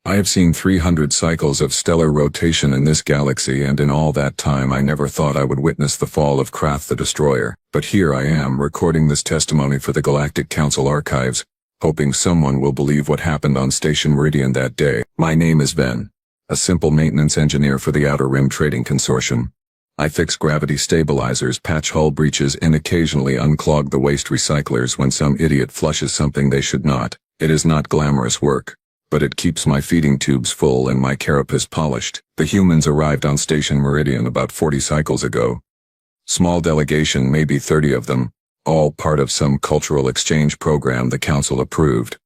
I have seen 300 cycles of stellar rotation in this galaxy, and in all that time I never thought I would witness the fall of Krath the Destroyer. But here I am recording this testimony for the Galactic Council archives, hoping someone will believe what happened on Station Meridian that day. My name is Ben, a simple maintenance engineer for the Outer Rim Trading Consortium. I fix gravity stabilizers, patch hull breaches, and occasionally unclog the waste recyclers when some idiot flushes something they should not. It is not glamorous work, but it keeps my feeding tubes full and my carapace polished. The humans arrived on Station Meridian about 40 cycles ago. Small delegation, maybe 30 of them, all part of some cultural exchange program the council approved.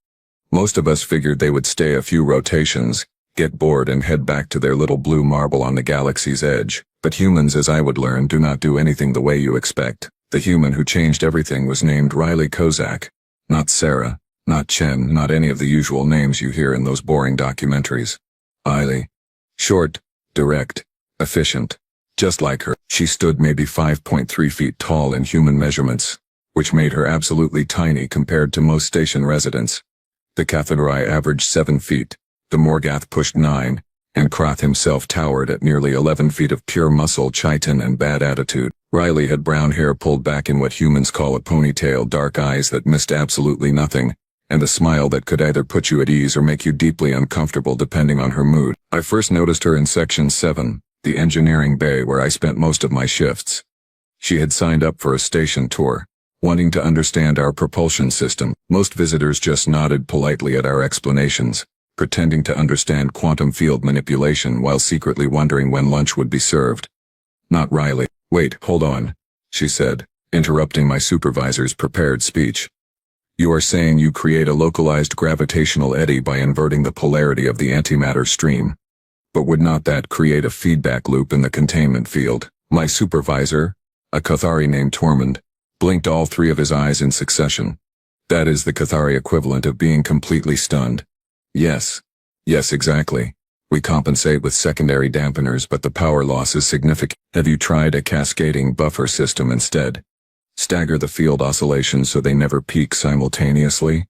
Most of us figured they would stay a few rotations, get bored and head back to their little blue marble on the galaxy's edge. But humans, as I would learn, do not do anything the way you expect. The human who changed everything was named Riley Kozak. Not Sarah, not Chen, not any of the usual names you hear in those boring documentaries. Riley. Short, direct, efficient. Just like her. She stood maybe 5.3 feet tall in human measurements, which made her absolutely tiny compared to most station residents. The Cathedrai averaged 7 feet, the Morgath pushed 9, and Krath himself towered at nearly 11 feet of pure muscle, chitin, and bad attitude. Riley had brown hair pulled back in what humans call a ponytail, dark eyes that missed absolutely nothing, and a smile that could either put you at ease or make you deeply uncomfortable depending on her mood. I first noticed her in Section 7, the engineering bay where I spent most of my shifts. She had signed up for a station tour, wanting to understand our propulsion system. Most visitors just nodded politely at our explanations, pretending to understand quantum field manipulation while secretly wondering when lunch would be served. Not Riley. Wait, hold on, she said, interrupting my supervisor's prepared speech. You are saying you create a localized gravitational eddy by inverting the polarity of the antimatter stream. But would not that create a feedback loop in the containment field? My supervisor, a Cathari named Tormund, blinked all three of his eyes in succession. That is the Cathari equivalent of being completely stunned. Yes, exactly. We compensate with secondary dampeners, but the power loss is significant. Have you tried a cascading buffer system instead? Stagger the field oscillations so they never peak simultaneously?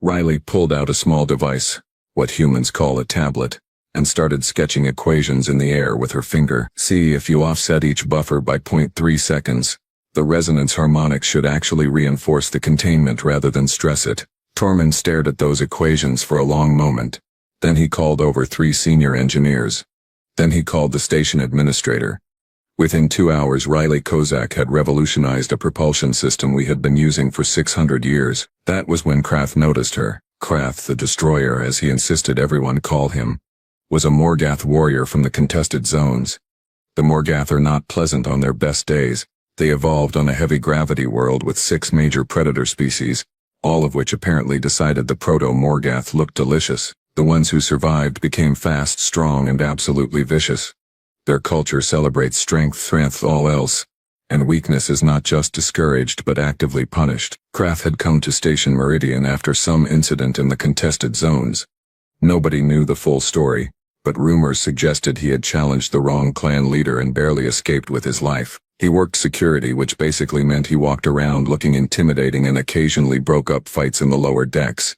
Riley pulled out a small device, what humans call a tablet, and started sketching equations in the air with her finger. See, if you offset each buffer by 0.3 seconds, the resonance harmonics should actually reinforce the containment rather than stress it. Tormund stared at those equations for a long moment. Then he called over 3 senior engineers. Then he called the station administrator. Within 2 hours, Riley Kozak had revolutionized a propulsion system we had been using for 600 years. That was when Krath noticed her. Krath, the Destroyer, as he insisted everyone call him, was a Morgath warrior from the contested zones. The Morgath are not pleasant on their best days. They evolved on a heavy gravity world with 6 major predator species, all of which apparently decided the proto-Morgath looked delicious. The ones who survived became fast, strong, and absolutely vicious. Their culture celebrates strength all else, and weakness is not just discouraged but actively punished. Krath had come to Station Meridian after some incident in the contested zones. Nobody knew the full story, but rumors suggested he had challenged the wrong clan leader and barely escaped with his life. He worked security, which basically meant he walked around looking intimidating and occasionally broke up fights in the lower decks.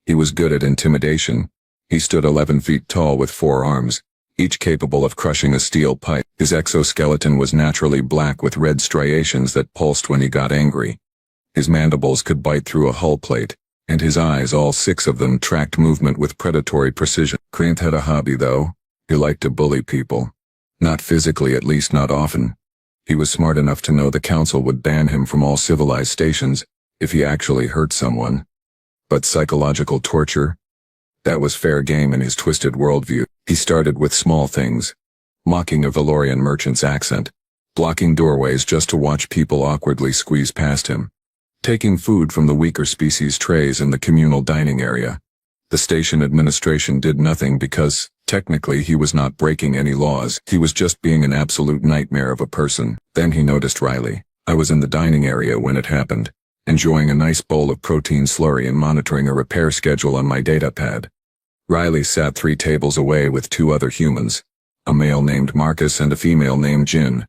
He was good at intimidation. He stood 11 feet tall with 4 arms, each capable of crushing a steel pipe. His exoskeleton was naturally black with red striations that pulsed when he got angry. His mandibles could bite through a hull plate, and his eyes, all 6 of them, tracked movement with predatory precision. Krath had a hobby, though. He liked to bully people. Not physically, at least not often. He was smart enough to know the council would ban him from all civilized stations if he actually hurt someone. But psychological torture? That was fair game in his twisted worldview. He started with small things. Mocking a Valorian merchant's accent. Blocking doorways just to watch people awkwardly squeeze past him. Taking food from the weaker species trays in the communal dining area. The station administration did nothing because, technically, he was not breaking any laws. He was just being an absolute nightmare of a person. Then he noticed Riley. I was in the dining area when it happened, enjoying a nice bowl of protein slurry and monitoring a repair schedule on my datapad. Riley sat 3 tables away with 2 other humans, a male named Marcus and a female named Jin.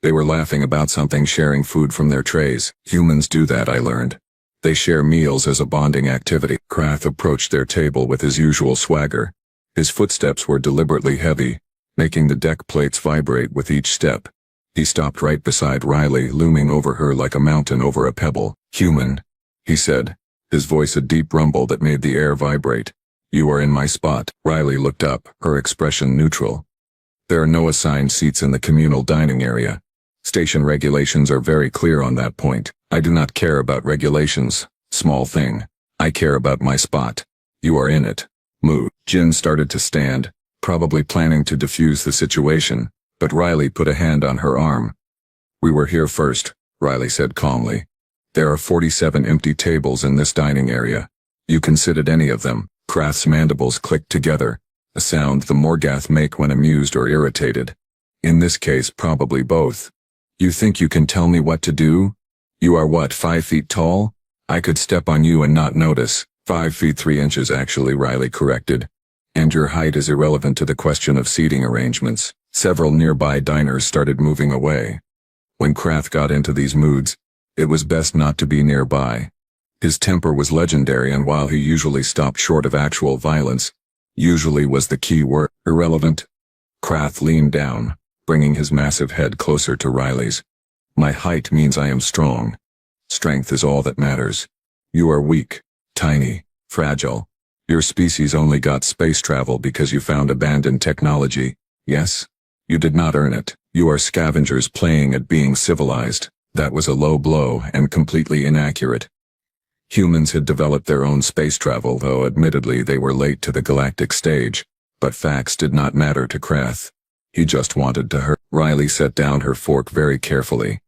They were laughing about something, sharing food from their trays. Humans do that, I learned. They share meals as a bonding activity. Krath approached their table with his usual swagger. His footsteps were deliberately heavy, making the deck plates vibrate with each step. He stopped right beside Riley, looming over her like a mountain over a pebble. "Human," he said, his voice a deep rumble that made the air vibrate. "You are in my spot." Riley looked up, her expression neutral. "There are no assigned seats in the communal dining area. Station regulations are very clear on that point." "I do not care about regulations, small thing. I care about my spot. You are in it." Moo. Jin started to stand, probably planning to defuse the situation, but Riley put a hand on her arm. "We were here first," Riley said calmly. "There are 47 empty tables in this dining area. You can sit at any of them." Krath's mandibles clicked together, a sound the Morgath make when amused or irritated. In this case, probably both. "You think you can tell me what to do? You are what, 5 feet tall? I could step on you and not notice." 5 feet 3 inches actually, Riley corrected. "And your height is irrelevant to the question of seating arrangements." Several nearby diners started moving away. When Krath got into these moods, it was best not to be nearby. His temper was legendary, and while he usually stopped short of actual violence, usually was the key word. "Irrelevant?" Krath leaned down, bringing his massive head closer to Riley's. "My height means I am strong. Strength is all that matters. You are weak, tiny, fragile. Your species only got space travel because you found abandoned technology, yes? You did not earn it. You are scavengers playing at being civilized." That was a low blow and completely inaccurate. Humans had developed their own space travel, though admittedly they were late to the galactic stage, but facts did not matter to Krath. He just wanted to hurt. Riley set down her fork very carefully.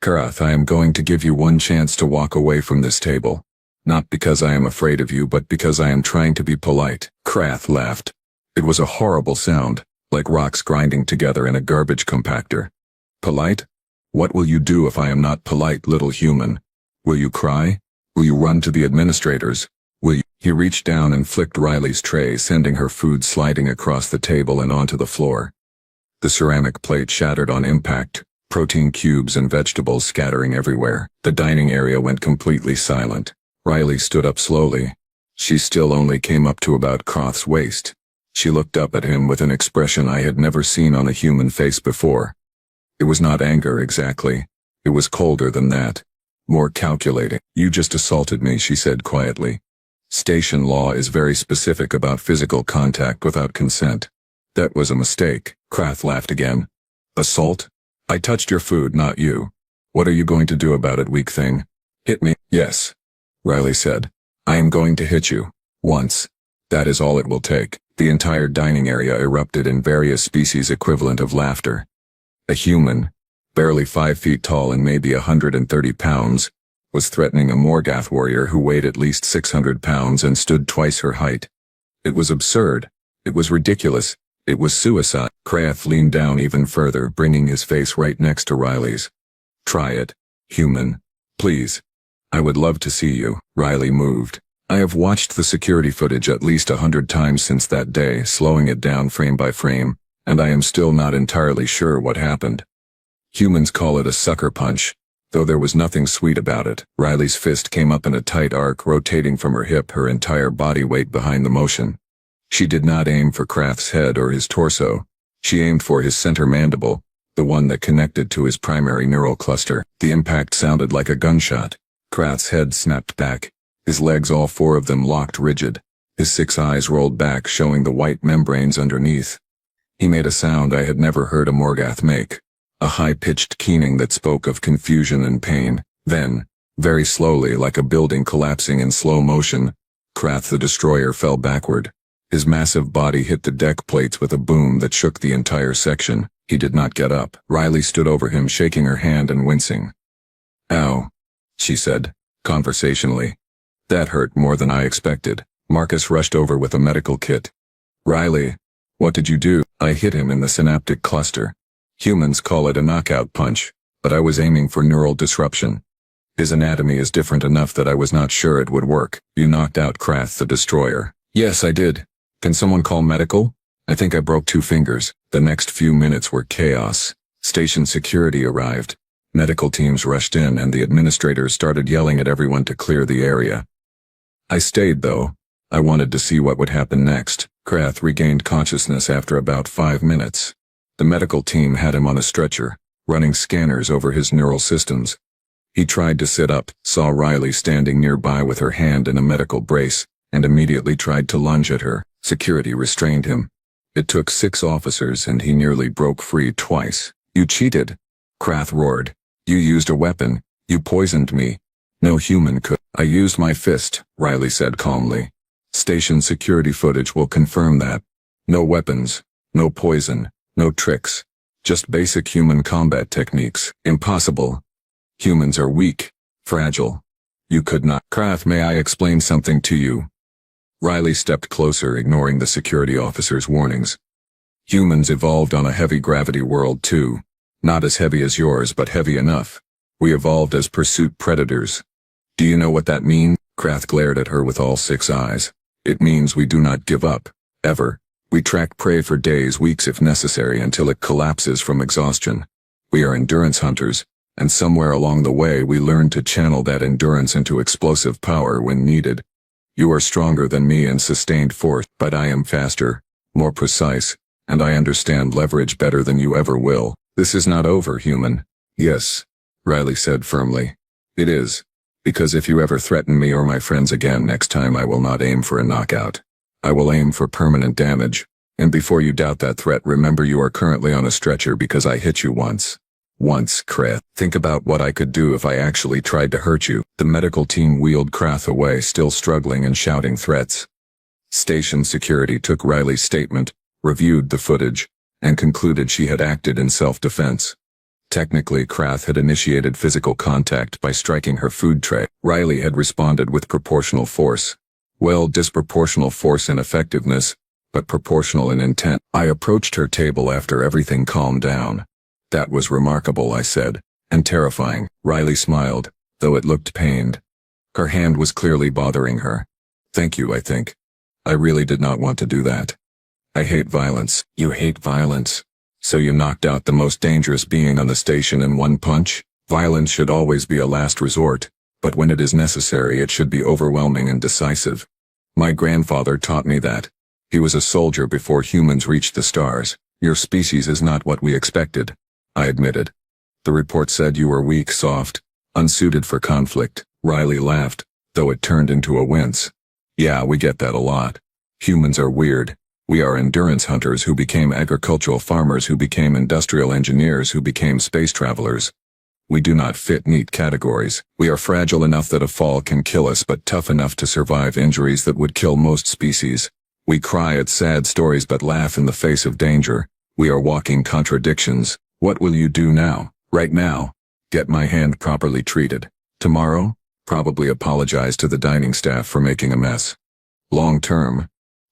"Krath, I am going to give you one chance to walk away from this table. Not because I am afraid of you, but because I am trying to be polite." Krath laughed. It was a horrible sound, like rocks grinding together in a garbage compactor. "Polite? What will you do if I am not polite, little human? Will you cry? Will you run to the administrators? Will you?" He reached down and flicked Riley's tray, sending her food sliding across the table and onto the floor. The ceramic plate shattered on impact, protein cubes and vegetables scattering everywhere. The dining area went completely silent. Riley stood up slowly. She still only came up to about Krath's waist. She looked up at him with an expression I had never seen on a human face before. It was not anger exactly. It was colder than that. More calculating. "You just assaulted me," she said quietly. "Station law is very specific about physical contact without consent. That was a mistake." Krath laughed again. "Assault? I touched your food, not you. What are you going to do about it, weak thing?" "Hit me." "Yes," Riley said. "I am going to hit you. Once. That is all it will take." The entire dining area erupted in various species equivalent of laughter. A human, barely 5 feet tall and maybe 130 pounds, was threatening a Morgath warrior who weighed at least 600 pounds and stood twice her height. It was absurd. It was ridiculous. It was suicide. Krath leaned down even further, bringing his face right next to Riley's. "Try it, human. Please. I would love to see you." Riley moved. I have watched the security footage at least 100 times since that day, slowing it down frame by frame, and I am still not entirely sure what happened. Humans call it a sucker punch, though there was nothing sweet about it. Riley's fist came up in a tight arc, rotating from her hip, her entire body weight behind the motion. She did not aim for Krath's head or his torso. She aimed for his center mandible, the one that connected to his primary neural cluster. The impact sounded like a gunshot. Krath's head snapped back. His legs, all 4 of them, locked rigid. His 6 eyes rolled back, showing the white membranes underneath. He made a sound I had never heard a Morgath make. A high-pitched keening that spoke of confusion and pain. Then, very slowly, like a building collapsing in slow motion, Krath the Destroyer fell backward. His massive body hit the deck plates with a boom that shook the entire section. He did not get up. Riley stood over him, shaking her hand and wincing. "Ow," she said, conversationally. "That hurt more than I expected." Marcus rushed over with a medical kit. "Riley, what did you do?" "I hit him in the synaptic cluster. Humans call it a knockout punch, but I was aiming for neural disruption. His anatomy is different enough that I was not sure it would work." "You knocked out Krath the Destroyer?" "Yes, I did. Can someone call medical? I think I broke 2 fingers." The next few minutes were chaos. Station security arrived. Medical teams rushed in and the administrators started yelling at everyone to clear the area. I stayed, though. I wanted to see what would happen next. Krath regained consciousness after about 5 minutes. The medical team had him on a stretcher, running scanners over his neural systems. He tried to sit up, saw Riley standing nearby with her hand in a medical brace, and immediately tried to lunge at her. Security restrained him. It took 6 officers and he nearly broke free twice. "You cheated," Krath roared. "You used a weapon. You poisoned me. No human could." "I used my fist," Riley said calmly. "Station security footage will confirm that. No weapons, no poison, no tricks. Just basic human combat techniques." "Impossible. Humans are weak, fragile. You could not." "Krath, may I explain something to you?" Riley stepped closer, ignoring the security officer's warnings. "Humans evolved on a heavy gravity world too. Not as heavy as yours, but heavy enough. We evolved as pursuit predators. Do you know what that means?" Krath glared at her with all 6 eyes. "It means we do not give up. Ever. We track prey for days, weeks if necessary, until it collapses from exhaustion. We are endurance hunters, and somewhere along the way we learned to channel that endurance into explosive power when needed. You are stronger than me in sustained force, but I am faster, more precise, and I understand leverage better than you ever will. This is not over, human." "Yes," Riley said firmly. "It is. Because if you ever threaten me or my friends again next time, I will not aim for a knockout. I will aim for permanent damage. And before you doubt that threat, remember you are currently on a stretcher because I hit you once." "Once, Krath. Think about what I could do if I actually tried to hurt you." The medical team wheeled Krath away, still struggling and shouting threats. Station security took Riley's statement, reviewed the footage, and concluded she had acted in self-defense. Technically, Krath had initiated physical contact by striking her food tray. Riley had responded with proportional force. Well, disproportional force in effectiveness, but proportional in intent. "I approached her table after everything calmed down. That was remarkable," I said, "and terrifying." Riley smiled, though it looked pained. Her hand was clearly bothering her. "Thank you, I think. I really did not want to do that. I hate violence." "You hate violence? So you knocked out the most dangerous being on the station in one punch?" "Violence should always be a last resort, but when it is necessary it should be overwhelming and decisive. My grandfather taught me that. He was a soldier before humans reached the stars." "Your species is not what we expected," I admitted. "The report said you were weak, soft, unsuited for conflict." Riley laughed, though it turned into a wince. "Yeah, we get that a lot. Humans are weird. We are endurance hunters who became agricultural farmers who became industrial engineers who became space travelers. We do not fit neat categories. We are fragile enough that a fall can kill us, but tough enough to survive injuries that would kill most species. We cry at sad stories but laugh in the face of danger. We are walking contradictions. What will you do now? Right now? Get my hand properly treated. Tomorrow? Probably apologize to the dining staff for making a mess. Long term?"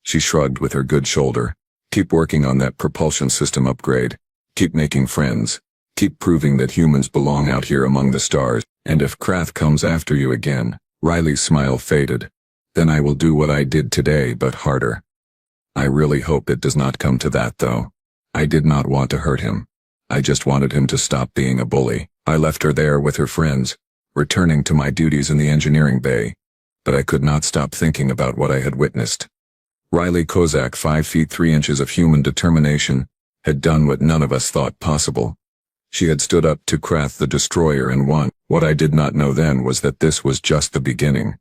She shrugged with her good shoulder. "Keep working on that propulsion system upgrade. Keep making friends. Keep proving that humans belong out here among the stars. And if Krath comes after you again," Riley's smile faded, "then I will do what I did today, but harder. I really hope it does not come to that, though. I did not want to hurt him. I just wanted him to stop being a bully." I left her there with her friends, returning to my duties in the engineering bay. But I could not stop thinking about what I had witnessed. Riley Kozak, 5 feet 3 inches of human determination, had done what none of us thought possible. She had stood up to Krath the Destroyer and won. What I did not know then was that this was just the beginning.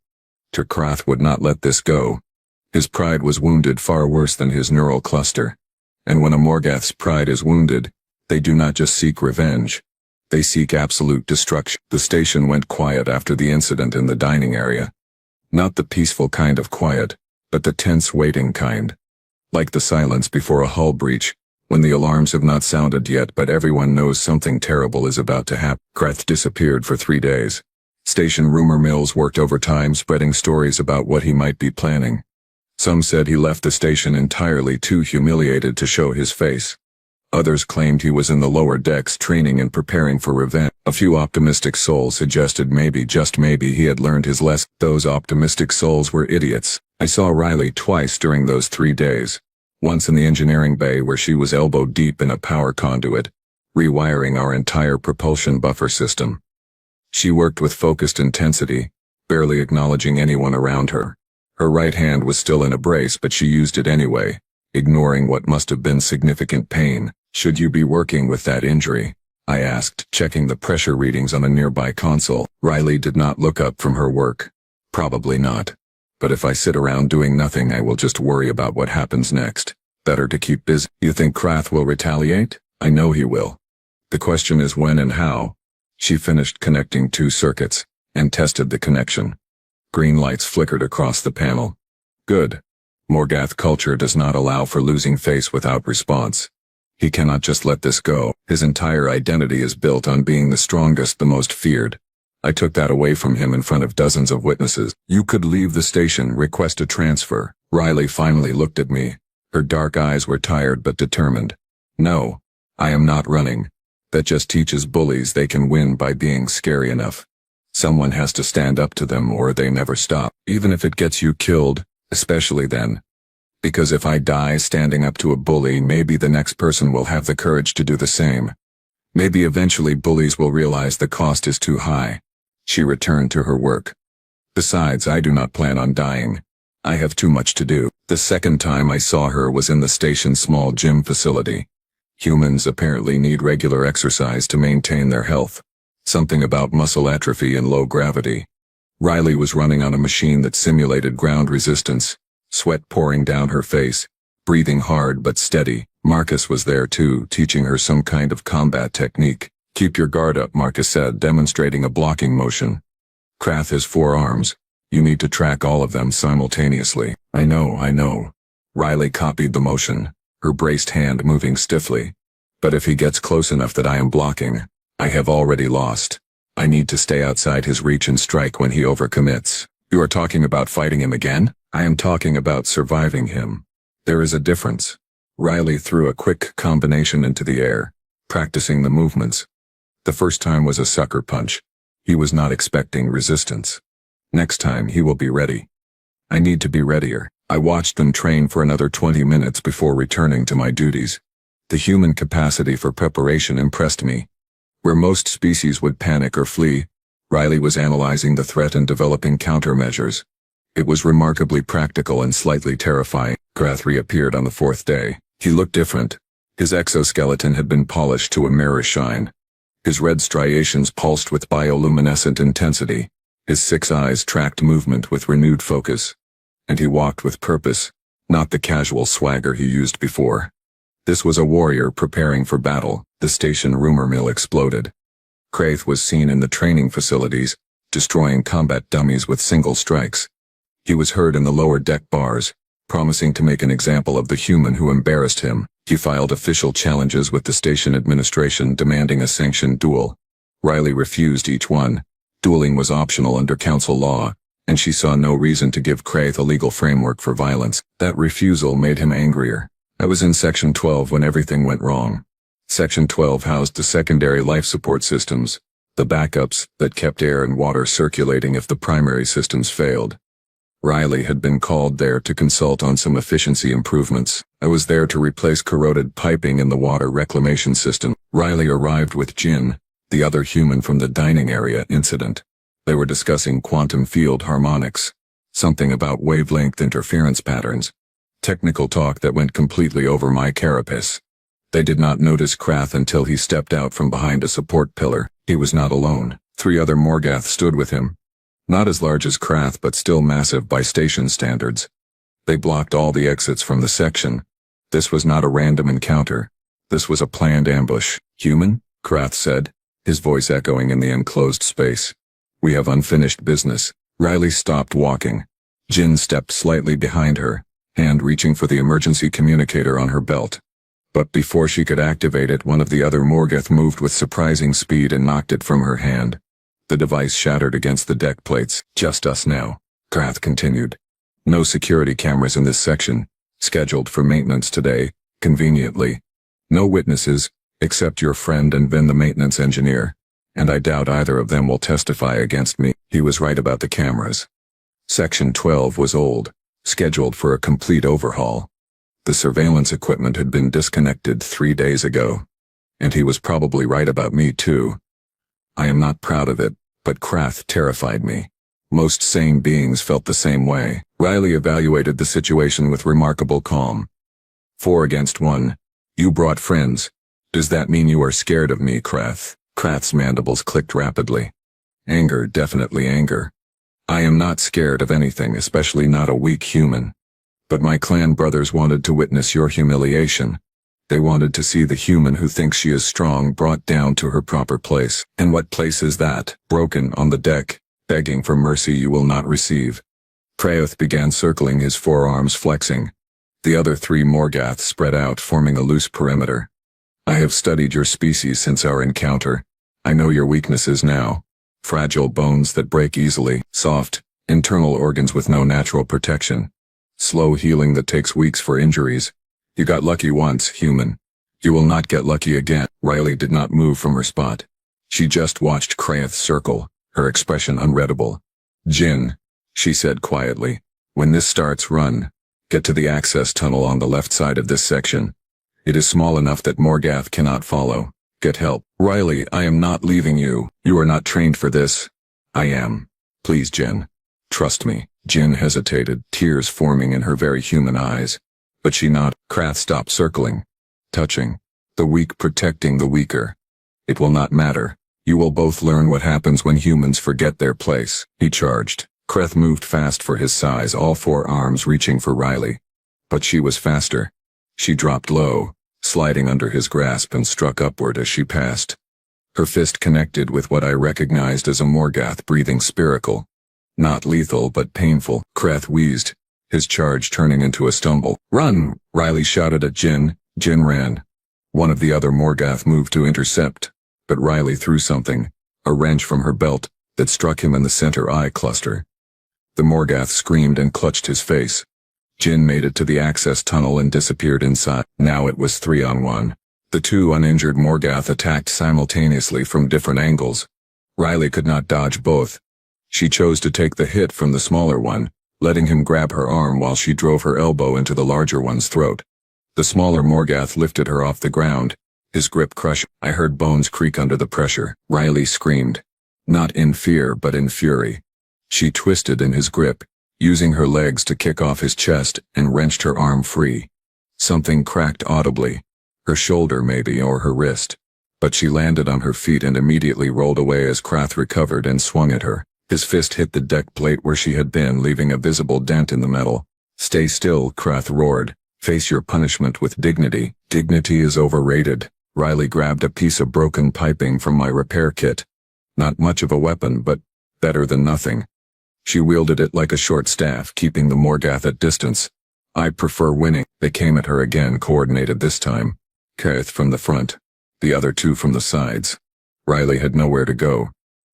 Krath would not let this go. His pride was wounded far worse than his neural cluster. And when a Morgath's pride is wounded, they do not just seek revenge. They seek absolute destruction. The station went quiet after the incident in the dining area. Not the peaceful kind of quiet, but the tense waiting kind. Like the silence before a hull breach, when the alarms have not sounded yet but everyone knows something terrible is about to happen. Krath disappeared for 3 days. Station rumor mills worked overtime spreading stories about what he might be planning. Some said he left the station entirely too humiliated to show his face. Others claimed he was in the lower decks training and preparing for revenge. A few optimistic souls suggested maybe, just maybe, he had learned his lesson. Those optimistic souls were idiots. I saw Riley twice during those 3 days. Once in the engineering bay where she was elbow deep in a power conduit, rewiring our entire propulsion buffer system. She worked with focused intensity, barely acknowledging anyone around her. Her right hand was still in a brace, but she used it anyway, ignoring what must have been significant pain. "Should you be working with that injury?" I asked, checking the pressure readings on a nearby console. Riley did not look up from her work. "Probably not. But if I sit around doing nothing, I will just worry about what happens next. Better to keep busy." "You think Krath will retaliate?" "I know he will. The question is when and how." She finished connecting 2 circuits and tested the connection. Green lights flickered across the panel. "Good. Morgath culture does not allow for losing face without response. He cannot just let this go. His entire identity is built on being the strongest, the most feared. I took that away from him in front of dozens of witnesses." "You could leave the station, request a transfer." Riley finally looked at me. Her dark eyes were tired but determined. "No, I am not running. That just teaches bullies they can win by being scary enough. Someone has to stand up to them or they never stop, even if it gets you killed, especially then. Because if I die standing up to a bully, maybe the next person will have the courage to do the same. Maybe eventually bullies will realize the cost is too high." She returned to her work. "Besides, I do not plan on dying. I have too much to do." The second time I saw her was in the station's small gym facility. Humans apparently need regular exercise to maintain their health. Something about muscle atrophy and low gravity. Riley was running on a machine that simulated ground resistance, sweat pouring down her face, breathing hard but steady. Marcus was there too, teaching her some kind of combat technique. "Keep your guard up," Marcus said, demonstrating a blocking motion. "Krath has 4 arms. You need to track all of them simultaneously." I know. Riley copied the motion, her braced hand moving stiffly. "But if he gets close enough that I am blocking, I have already lost. I need to stay outside his reach and strike when he overcommits." "You are talking about fighting him again?" "I am talking about surviving him. There is a difference." Riley threw a quick combination into the air, practicing the movements. The first time was a sucker punch. He was not expecting resistance. Next time he will be ready. I need to be readier. I watched them train for another 20 minutes before returning to my duties. The human capacity for preparation impressed me. Where most species would panic or flee, Riley was analyzing the threat and developing countermeasures. It was remarkably practical and slightly terrifying. Krath reappeared on the 4th day. He looked different. His exoskeleton had been polished to a mirror shine. His red striations pulsed with bioluminescent intensity. His 6 eyes tracked movement with renewed focus. And he walked with purpose, not the casual swagger he used before. This was a warrior preparing for battle. The station rumor mill exploded. Krath was seen in the training facilities, destroying combat dummies with single strikes. He was heard in the lower deck bars, promising to make an example of the human who embarrassed him. He filed official challenges with the station administration demanding a sanctioned duel. Riley refused each one. Dueling was optional under council law, and she saw no reason to give Krath a legal framework for violence. That refusal made him angrier. I was in Section 12 when everything went wrong. Section 12 housed the secondary life support systems, the backups that kept air and water circulating if the primary systems failed. Riley had been called there to consult on some efficiency improvements. I was there to replace corroded piping in the water reclamation system. Riley arrived with Jin, the other human from the dining area incident. They were discussing quantum field harmonics, something about wavelength interference patterns. Technical talk that went completely over my carapace. They did not notice Krath until he stepped out from behind a support pillar. He was not alone. 3 other Morgath stood with him. Not as large as Krath, but still massive by station standards. They blocked all the exits from the section. This was not a random encounter. This was a planned ambush. "Human?" Krath said, his voice echoing in the enclosed space. "We have unfinished business." Riley stopped walking. Jin stepped slightly behind her, hand reaching for the emergency communicator on her belt. But before she could activate it, one of the other Morgath moved with surprising speed and knocked it from her hand. The device shattered against the deck plates. "Just us now," Krath continued. "No security cameras in this section, scheduled for maintenance today, conveniently. No witnesses, except your friend and Vin the maintenance engineer, and I doubt either of them will testify against me." He was right about the cameras. Section 12 was old, scheduled for a complete overhaul. The surveillance equipment had been disconnected 3 days ago. And he was probably right about me too. I am not proud of it, but Krath terrified me. Most sane beings felt the same way. Riley evaluated the situation with remarkable calm. 4 against 1. You brought friends. Does that mean you are scared of me, Krath? Krath's mandibles clicked rapidly. Anger, definitely anger. I am not scared of anything, especially not a weak human. But my clan brothers wanted to witness your humiliation. They wanted to see the human who thinks she is strong brought down to her proper place. And what place is that? Broken on the deck, begging for mercy you will not receive. Krath began circling, his forearms flexing. The other 3 Morgaths spread out, forming a loose perimeter. I have studied your species since our encounter. I know your weaknesses now. Fragile bones that break easily, soft, internal organs with no natural protection. Slow healing that takes weeks for injuries. You got lucky once, human. You will not get lucky again. Riley did not move from her spot. She just watched Krath circle, her expression unreadable. Jin, she said quietly, when this starts, run. Get to the access tunnel on the left side of this section. It is small enough that Morgath cannot follow. Get help. Riley, I am not leaving you. You are not trained for this. I am. Please, Jin. Trust me. Jin hesitated, tears forming in her very human eyes. But she nodded. Krath stopped circling. Touching. The weak protecting the weaker. It will not matter. You will both learn what happens when humans forget their place. He charged. Krath moved fast for his size, all 4 arms reaching for Riley. But she was faster. She dropped low, sliding under his grasp, and struck upward as she passed. Her fist connected with what I recognized as a Morgath breathing spiracle. Not lethal but painful. Krath wheezed, his charge turning into a stumble. Run! Riley shouted at Jin. Jin ran. One of the other Morgath moved to intercept, but Riley threw something, a wrench from her belt, that struck him in the center eye cluster. The Morgath screamed and clutched his face. Jin made it to the access tunnel and disappeared inside. Now it was 3-on-1. The 2 uninjured Morgath attacked simultaneously from different angles. Riley could not dodge both. She chose to take the hit from the smaller one, letting him grab her arm while she drove her elbow into the larger one's throat. The smaller Morgath lifted her off the ground, his grip crushed. I heard bones creak under the pressure. Riley screamed. Not in fear but in fury. She twisted in his grip, using her legs to kick off his chest, and wrenched her arm free. Something cracked audibly. Her shoulder maybe, or her wrist. But she landed on her feet and immediately rolled away as Krath recovered and swung at her. His fist hit the deck plate where she had been, leaving a visible dent in the metal. Stay still, Krath roared. Face your punishment with dignity. Dignity is overrated. Riley grabbed a piece of broken piping from my repair kit. Not much of a weapon, but better than nothing. She wielded it like a short staff, keeping the Morgath at distance. I prefer winning. They came at her again, coordinated this time. Krath from the front, the other 2 from the sides. Riley had nowhere to go.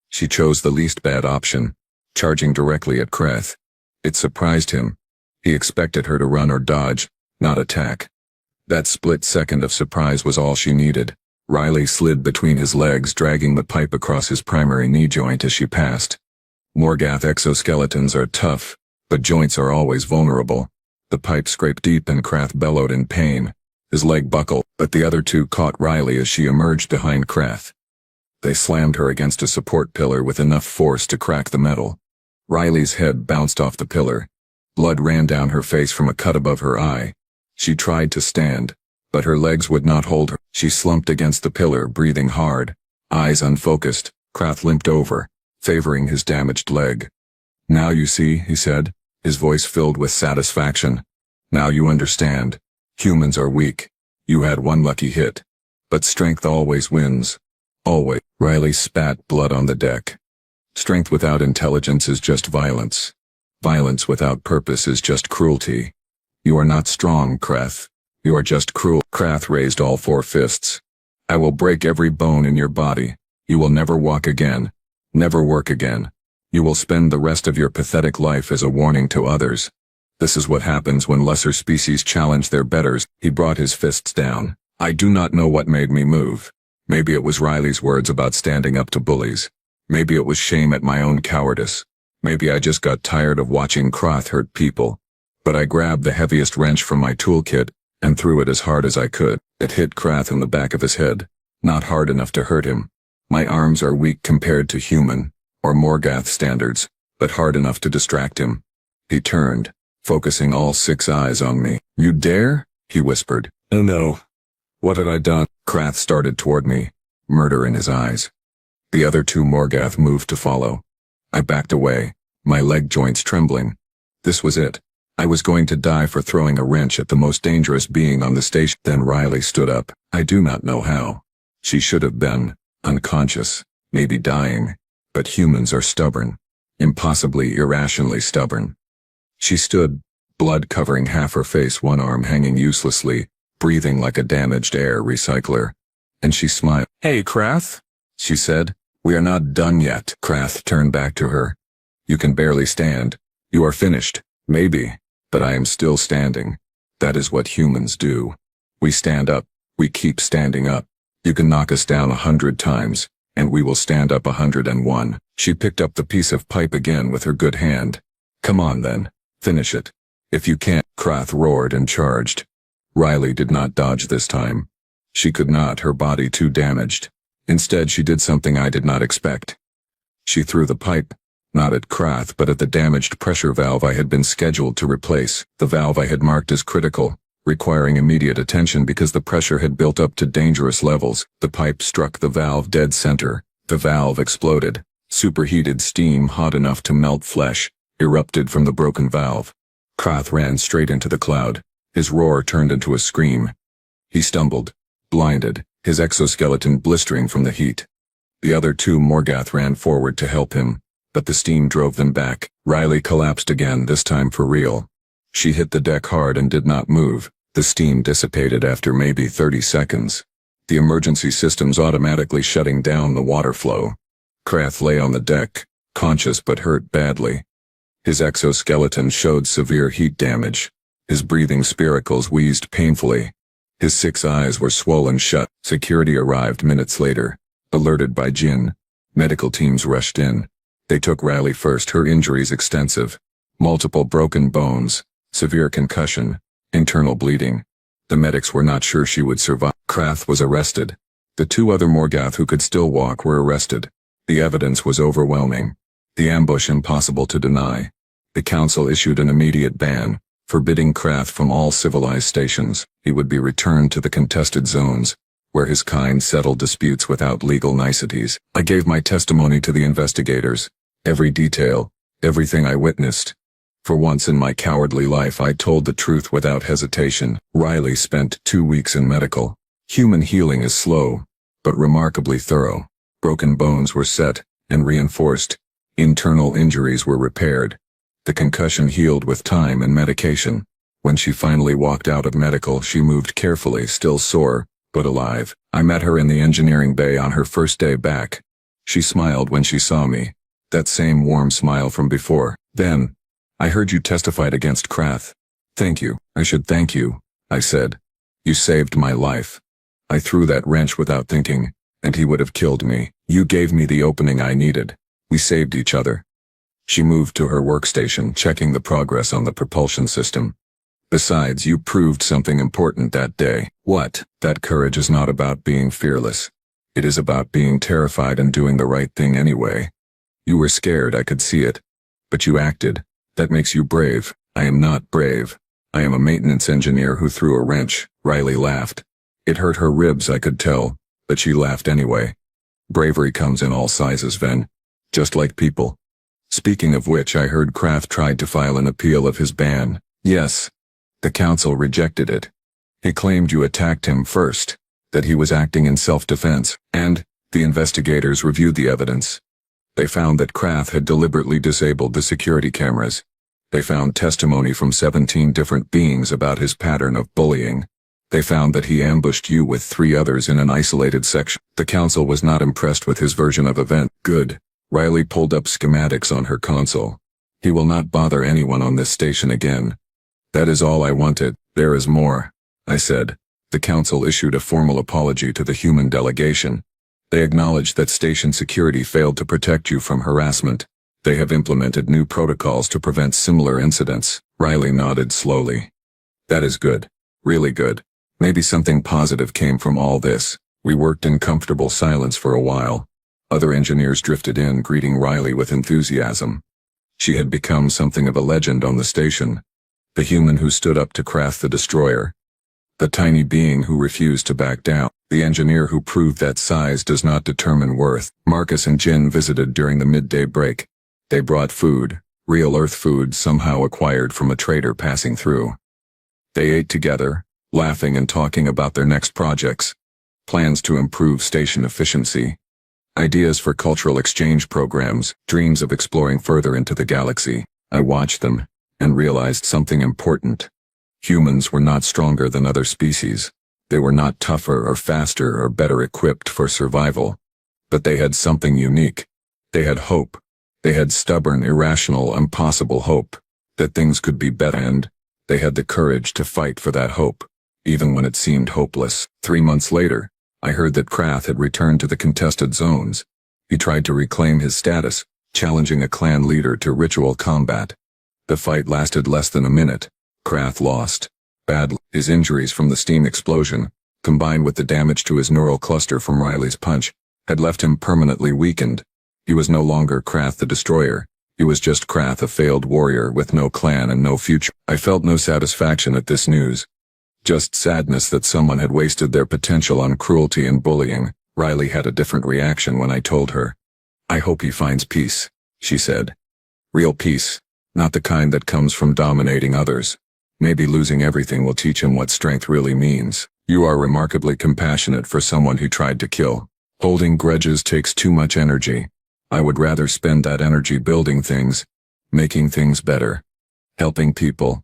She chose the least bad option, charging directly at Krath. It surprised him. He expected her to run or dodge, not attack. That split second of surprise was all she needed. Riley slid between his legs, dragging the pipe across his primary knee joint as she passed. Morgath exoskeletons are tough, but joints are always vulnerable. The pipe scraped deep and Krath bellowed in pain. His leg buckled, but the other 2 caught Riley as she emerged behind Krath. They slammed her against a support pillar with enough force to crack the metal. Riley's head bounced off the pillar. Blood ran down her face from a cut above her eye. She tried to stand, but her legs would not hold her. She slumped against the pillar, breathing hard, eyes unfocused. Krath limped over, favoring his damaged leg. Now you see, he said, his voice filled with satisfaction. Now you understand. Humans are weak. You had one lucky hit. But strength always wins. Always. Riley spat blood on the deck. Strength without intelligence is just violence. Violence without purpose is just cruelty. You are not strong, Krath. You are just cruel. Krath raised all 4 fists. I will break every bone in your body. You will never walk again. Never work again. You will spend the rest of your pathetic life as a warning to others. This is what happens when lesser species challenge their betters. He brought his fists down. I do not know what made me move. Maybe it was Riley's words about standing up to bullies. Maybe it was shame at my own cowardice. Maybe I just got tired of watching Krath hurt people. But I grabbed the heaviest wrench from my toolkit and threw it as hard as I could. It hit Krath in the back of his head. Not hard enough to hurt him. My arms are weak compared to human, or Morgath standards, but hard enough to distract him. He turned, focusing all 6 eyes on me. You dare? he whispered. Oh no. What had I done? Krath started toward me, murder in his eyes. The other two Morgath moved to follow. I backed away, my leg joints trembling. This was it. I was going to die for throwing a wrench at the most dangerous being on the station. Then Riley stood up. I do not know how. She should have been unconscious, maybe dying, but humans are stubborn, impossibly irrationally stubborn. She stood, blood covering half her face, one arm hanging uselessly, breathing like a damaged air recycler. And she smiled. Hey, Krath, she said. We are not done yet. Krath turned back to her. You can barely stand. You are finished. Maybe. But I am still standing. That is what humans do. We stand up. We keep standing up. You can knock us down 100 times, and we will stand up 101. She picked up the piece of pipe again with her good hand. Come on then. Finish it. If you can't, Krath roared and charged. Riley did not dodge this time. She could not, her body too damaged. Instead, she did something I did not expect. She threw the pipe, not at Krath but at the damaged pressure valve I had been scheduled to replace, the valve I had marked as critical, requiring immediate attention because the pressure had built up to dangerous levels. The pipe struck the valve dead center. The valve exploded. Superheated steam hot enough to melt flesh erupted from the broken valve. Krath ran straight into the cloud. His roar turned into a scream. He stumbled, blinded, his exoskeleton blistering from the heat. The other two Morgath ran forward to help him, but the steam drove them back. Riley collapsed again, this time for real. She hit the deck hard and did not move. The steam dissipated after maybe 30 seconds. The emergency systems automatically shutting down the water flow. Krath lay on the deck, conscious but hurt badly. His exoskeleton showed severe heat damage. His breathing spiracles wheezed painfully. His 6 eyes were swollen shut. Security arrived minutes later, alerted by Jin. Medical teams rushed in. They took Riley first, her injuries extensive. Multiple broken bones, severe concussion, internal bleeding. The medics were not sure she would survive. Krath was arrested. The 2 other Morgath who could still walk were arrested. The evidence was overwhelming. The ambush impossible to deny. The council issued an immediate ban, forbidding Krath from all civilized stations. He would be returned to the contested zones, where his kind settled disputes without legal niceties. I gave my testimony to the investigators. Every detail, everything I witnessed. For once in my cowardly life I told the truth without hesitation. Riley spent 2 weeks in medical. Human healing is slow, but remarkably thorough. Broken bones were set and reinforced. Internal injuries were repaired. The concussion healed with time and medication. When she finally walked out of medical, she moved carefully, still sore, but alive. I met her in the engineering bay on her first day back. She smiled when she saw me. That same warm smile from before. Then, I heard you testified against Krath. Thank you. I should thank you, I said. You saved my life. I threw that wrench without thinking, and he would have killed me. You gave me the opening I needed. We saved each other. She moved to her workstation, checking the progress on the propulsion system. Besides, you proved something important that day. What? That courage is not about being fearless. It is about being terrified and doing the right thing anyway. You were scared, I could see it. But you acted. That makes you brave. I am not brave. I am a maintenance engineer who threw a wrench. Riley laughed. It hurt her ribs, I could tell, but she laughed anyway. Bravery comes in all sizes, Ven. Just like people. Speaking of which, I heard Kraft tried to file an appeal of his ban. Yes. The council rejected it. He claimed you attacked him first, that he was acting in self-defense, and the investigators reviewed the evidence. They found that Kraft had deliberately disabled the security cameras. They found testimony from 17 different beings about his pattern of bullying. They found that he ambushed you with 3 others in an isolated section. The council was not impressed with his version of events. Good. Riley pulled up schematics on her console. He will not bother anyone on this station again. That is all I wanted. There is more, I said. The council issued a formal apology to the human delegation. They acknowledged that station security failed to protect you from harassment. They have implemented new protocols to prevent similar incidents. Riley nodded slowly. That is good. Really good. Maybe something positive came from all this. We worked in comfortable silence for a while. Other engineers drifted in, greeting Riley with enthusiasm. She had become something of a legend on the station. The human who stood up to Kraft the Destroyer. The tiny being who refused to back down. The engineer who proved that size does not determine worth. Marcus and Jin visited during the midday break. They brought food, real Earth food somehow acquired from a trader passing through. They ate together, laughing and talking about their next projects, plans to improve station efficiency, ideas for cultural exchange programs, dreams of exploring further into the galaxy. I watched them and realized something important. Humans were not stronger than other species. They were not tougher or faster or better equipped for survival. But they had something unique. They had hope. They had stubborn, irrational, impossible hope that things could be better, and they had the courage to fight for that hope, even when it seemed hopeless. 3 months later, I heard that Krath had returned to the contested zones. He tried to reclaim his status, challenging a clan leader to ritual combat. The fight lasted less than a minute. Krath lost badly. His injuries from the steam explosion, combined with the damage to his neural cluster from Riley's punch, had left him permanently weakened. He was no longer Krath the Destroyer. He was just Krath, a failed warrior with no clan and no future. I felt no satisfaction at this news. Just sadness that someone had wasted their potential on cruelty and bullying. Riley had a different reaction when I told her. "I hope he finds peace," she said. "Real peace, not the kind that comes from dominating others. Maybe losing everything will teach him what strength really means." You are remarkably compassionate for someone who tried to kill. Holding grudges takes too much energy. I would rather spend that energy building things, making things better, helping people.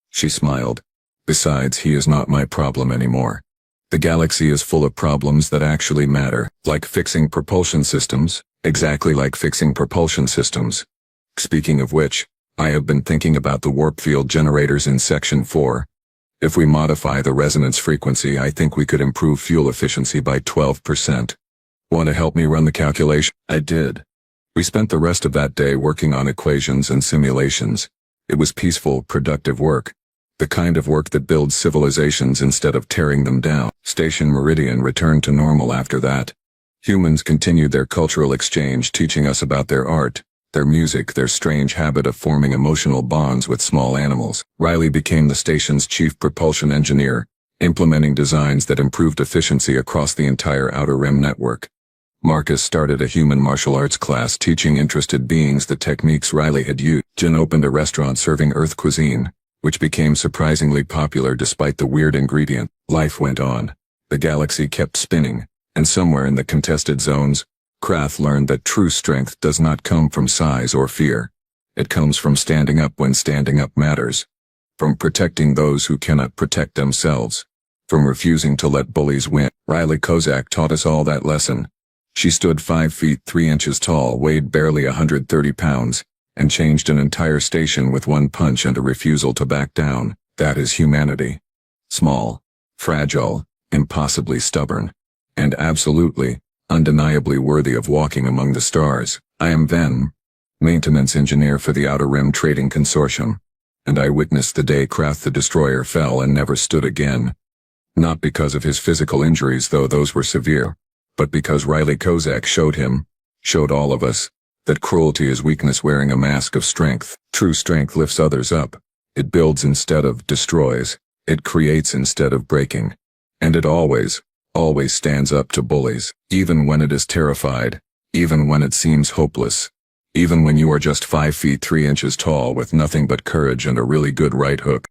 She smiled. Besides, he is not my problem anymore. The galaxy is full of problems that actually matter, like fixing propulsion systems, exactly like fixing propulsion systems. Speaking of which, I have been thinking about the warp field generators in Section 4. If we modify the resonance frequency, I think we could improve fuel efficiency by 12%. Want to help me run the calculation? I did. We spent the rest of that day working on equations and simulations. It was peaceful, productive work. The kind of work that builds civilizations instead of tearing them down. Station Meridian returned to normal after that. Humans continued their cultural exchange, teaching us about their art, their music, their strange habit of forming emotional bonds with small animals. Riley became the station's chief propulsion engineer, implementing designs that improved efficiency across the entire Outer Rim network. Marcus started a human martial arts class teaching interested beings the techniques Riley had used. Jin opened a restaurant serving Earth cuisine, which became surprisingly popular despite the weird ingredient. Life went on. The galaxy kept spinning, and somewhere in the contested zones, Krath learned that true strength does not come from size or fear. It comes from standing up when standing up matters. From protecting those who cannot protect themselves. From refusing to let bullies win. Riley Kozak taught us all that lesson. She stood 5 feet 3 inches tall, weighed barely 130 pounds, and changed an entire station with one punch and a refusal to back down. That is humanity. Small, fragile, impossibly stubborn, and absolutely, undeniably worthy of walking among the stars. I am Ven, maintenance engineer for the Outer Rim Trading Consortium, and I witnessed the day Krath the Destroyer fell and never stood again. Not because of his physical injuries, though those were severe, but because Riley Kozak showed all of us, that cruelty is weakness wearing a mask of strength. True strength lifts others up. It builds instead of destroys. It creates instead of breaking. And it always stands up to bullies, even when it is terrified, even when it seems hopeless, even when you are just 5 feet 3 inches tall with nothing but courage and a really good right hook.